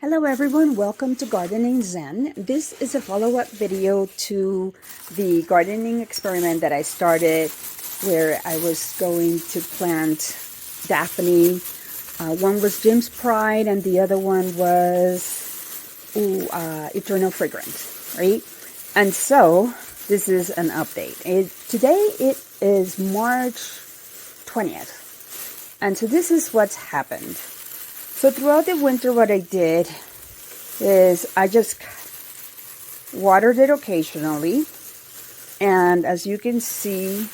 Hello everyone, welcome to Gardening Zen. This is a follow-up video to the gardening experiment that I started where I was going to plant Daphne. One was Jim's Pride and the other one was Eternal Fragrance, right? And so this is an update. Today it is March 20th. And so this is what's happened. So throughout the winter, what I did is I just watered it occasionally. And as you can see,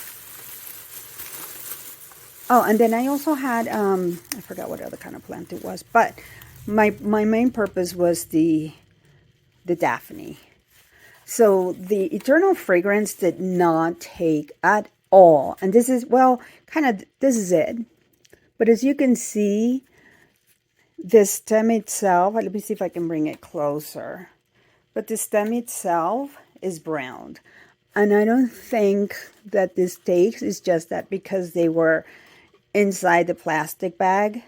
and then I also had, I forgot what other kind of plant it was, but my main purpose was the Daphne. So the Eternal Fragrance did not take at all. And this is, this is it. But as you can see, the stem itself, let me see if I can bring it closer. But the stem itself is browned. And I don't think that this takes. It's just that because they were inside the plastic bag,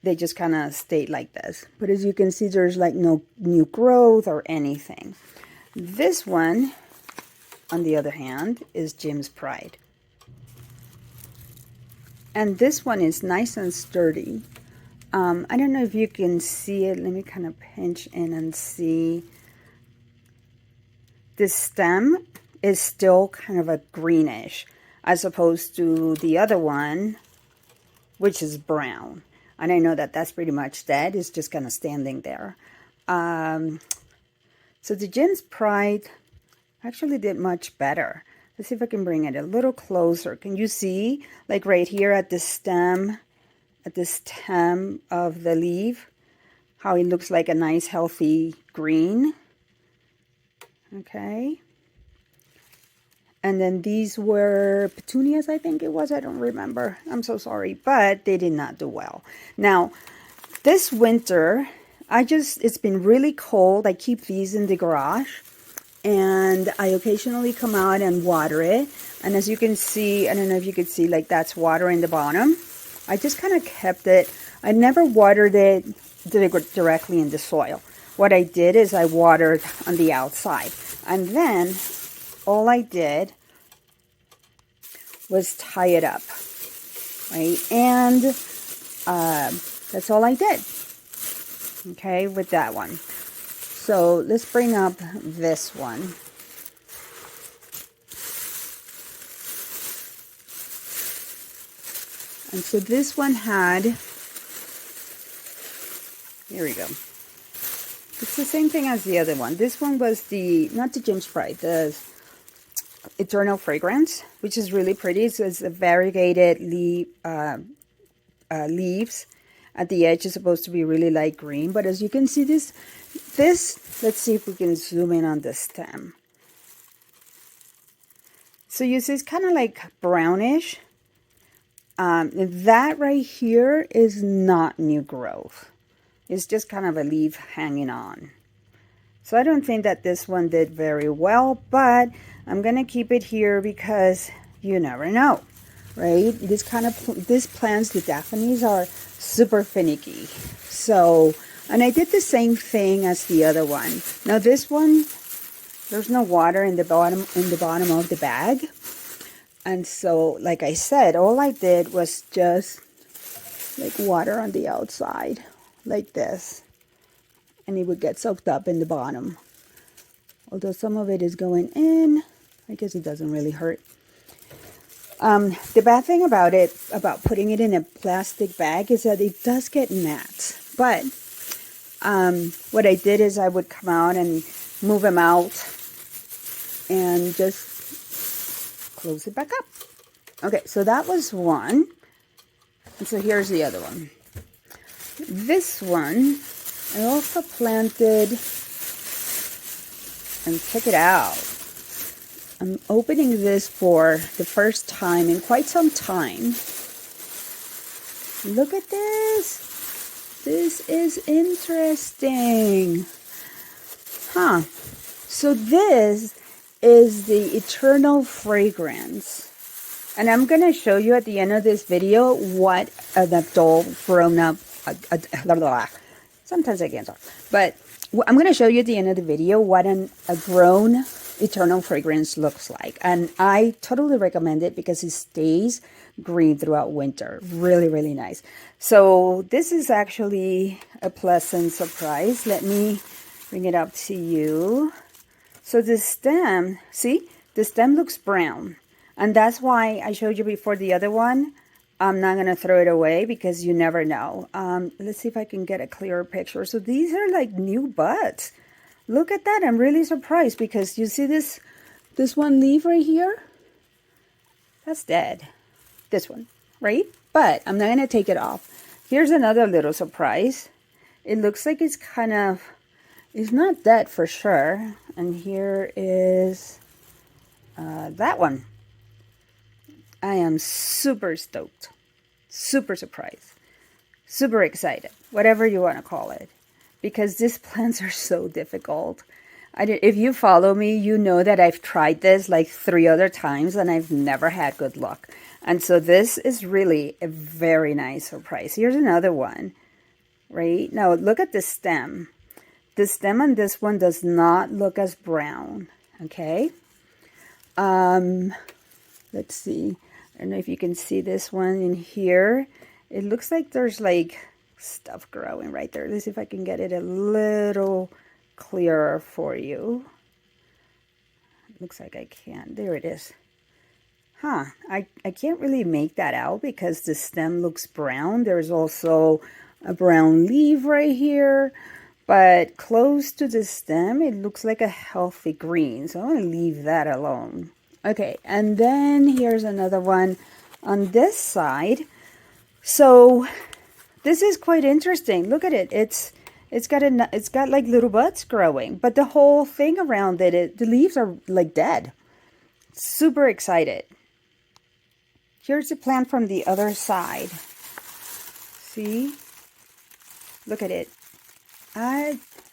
they just kind of stayed like this. But as you can see, there's like no new growth or anything. This one, on the other hand, is Jim's Pride. And this one is nice and sturdy. I don't know if you can see it. Let me kind of pinch in and see. The stem is still kind of a greenish as opposed to the other one, which is brown. And I know that that's pretty much dead. It's just kind of standing there. So the Jim's Pride actually did much better. Let's see if I can bring it a little closer. Can you see, like right here at the stem, at the stem of the leaf, how it looks like a nice healthy green? Okay. And then these were petunias, I think it was. I don't remember. I'm so sorry. But they did not do well. Now, this winter, it's been really cold. I keep these in the garage. And I occasionally come out and water it. And as you can see, I don't know if you could see, like that's water in the bottom. I just kind of kept it. I never watered it directly in the soil. What I did is I watered on the outside. And then all I did was tie it up, right? And that's all I did, okay, with that one. So let's bring up this one. And so this one had, here we go. It's the same thing as the other one. This one was not the Jim's Pride, the Eternal Fragrance, which is really pretty. So it's a variegated leaves. At the edge is supposed to be really light green. But as you can see, this, let's see if we can zoom in on the stem. So you see it's kind of like brownish. That right here is not new growth. It's just kind of a leaf hanging on. So I don't think that this one did very well, but I'm going to keep it here because you never know, right? These plants, the Daphnes, are super finicky. So, and I did the same thing as the other one. Now this one, there's no water in the bottom of the bag. And so, like I said, all I did was just like water on the outside, like this. And it would get soaked up in the bottom. Although some of it is going in, I guess it doesn't really hurt. The bad thing about putting it in a plastic bag is that it does get gnats. But what I did is I would come out and move them out and just close it back up. Okay, so that was one. And so here's the other one. This one, I also planted, and check it out. I'm opening this for the first time in quite some time. Look at this. This is interesting. Huh. So this is the Eternal Fragrance. And I'm going to show you at the end of this video what an adult grown up Sometimes I can't talk. But I'm going to show you at the end of the video what a grown eternal fragrance looks like. And I totally recommend it because it stays green throughout winter. Really, really nice. So this is actually a pleasant surprise. Let me bring it up to you. So the stem, see, the stem looks brown. And that's why I showed you before the other one. I'm not going to throw it away because you never know. Let's see if I can get a clearer picture. So these are like new buds. Look at that. I'm really surprised because you see this one leaf right here? That's dead. This one, right? But I'm not going to take it off. Here's another little surprise. It looks like it's kind of, it's not dead for sure. And here is that one. I am super stoked, super surprised, super excited, whatever you want to call it, because these plants are so difficult. If you follow me, you know that I've tried this like 3 other times and I've never had good luck. And so this is really a very nice surprise. Here's another one, right? Now look at the stem. The stem on this one does not look as brown, okay? Let's see. I don't know if you can see this one in here. It looks like there's like stuff growing right there. Let's see if I can get it a little clearer for you. Looks like I can. There it is. Huh. I can't really make that out because the stem looks brown. There's also a brown leaf right here. But close to the stem, it looks like a healthy green. So I'm going to leave that alone. Okay, and then here's another one on this side. So this is quite interesting. Look at it. It's got like little buds growing, but the whole thing around it, the leaves are like dead. Super excited. Here's the plant from the other side. See? Look at it.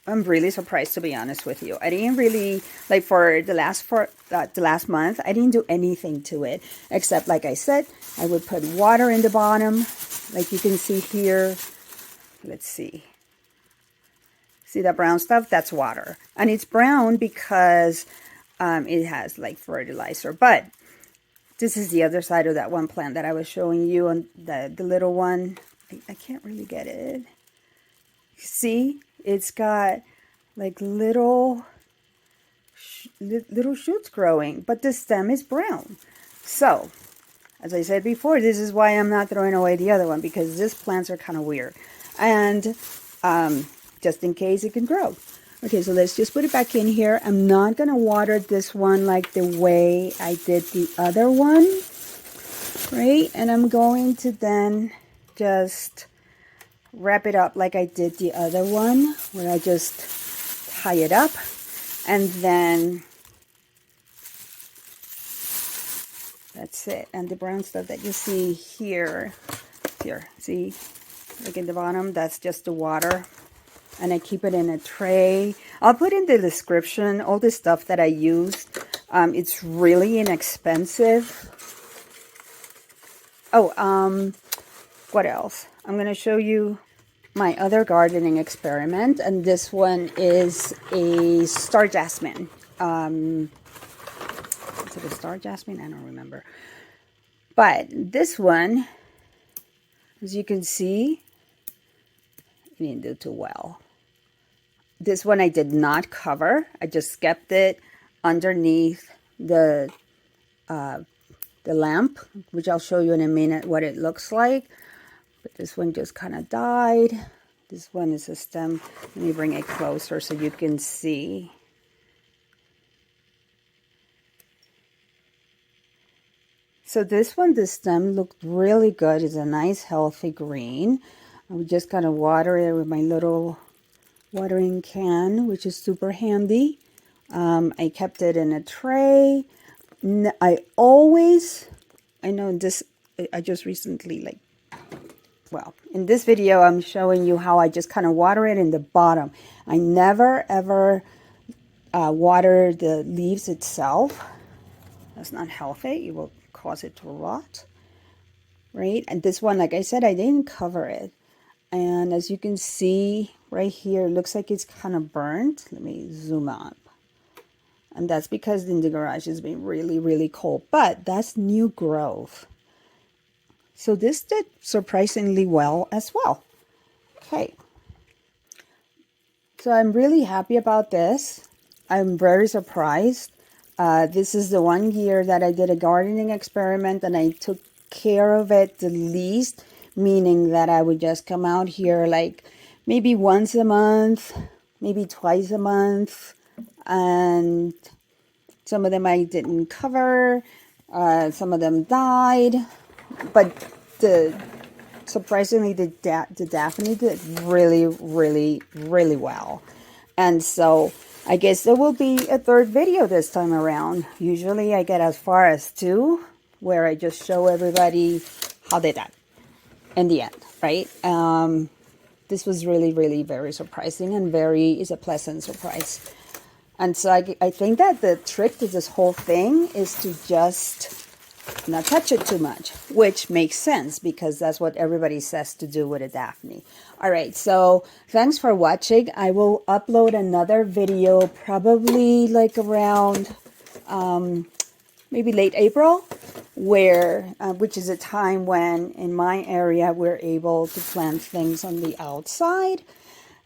I'm really surprised, to be honest with you. I didn't really, like for the last month, I didn't do anything to it. Except, like I said, I would put water in the bottom. Like you can see here. Let's see. See that brown stuff? That's water. And it's brown because it has like fertilizer. But this is the other side of that one plant that I was showing you. On the little one. I can't really get it. See? It's got like little shoots growing, but the stem is brown. So, as I said before, this is why I'm not throwing away the other one, because these plants are kind of weird. And just in case it can grow. Okay, so let's just put it back in here. I'm not going to water this one like the way I did the other one, right? And I'm going to then just wrap it up like I did the other one, where I just tie it up, and then that's it. And the brown stuff that you see here, see, like in the bottom, that's just the water. And I keep it in a tray. I'll put in the description all the stuff that I used. It's really inexpensive. Oh, what else? I'm going to show you my other gardening experiment, and this one is a star jasmine. Is it a star jasmine? I don't remember. But this one, as you can see, it didn't do too well. This one I did not cover. I just kept it underneath the lamp, which I'll show you in a minute what it looks like. But this one just kind of died. This one is a stem. Let me bring it closer so you can see. So this one, the stem looked really good. It's a nice healthy green. I would just kind of water it with my little watering can, which is super handy. I kept it in a tray. I know this, I just recently well, in this video, I'm showing you how I just kind of water it in the bottom. I never, ever water the leaves itself. That's not healthy. It will cause it to rot, right? And this one, like I said, I didn't cover it. And as you can see right here, it looks like it's kind of burnt. Let me zoom up. And that's because in the garage it's been really, really cold. But that's new growth. So this did surprisingly well as well. Okay. So I'm really happy about this. I'm very surprised. This is the one year that I did a gardening experiment and I took care of it the least, meaning that I would just come out here like maybe once a month, maybe twice a month, and some of them I didn't cover, some of them died, but surprisingly the Daphne did really, really, really well. And so I guess there will be a third video this time around. Usually I get as far as 2, where I just show everybody how they done in the end, right? This was really, really very surprising, and is a pleasant surprise. And so I think that the trick to this whole thing is to just not touch it too much, which makes sense because that's what everybody says to do with a Daphne. All right, so thanks for watching. I will upload another video probably like around maybe late April, which is a time when in my area we're able to plant things on the outside.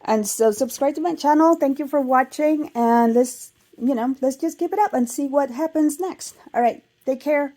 And so subscribe to my channel. Thank you for watching, and let's just keep it up and see what happens next. All right, take care.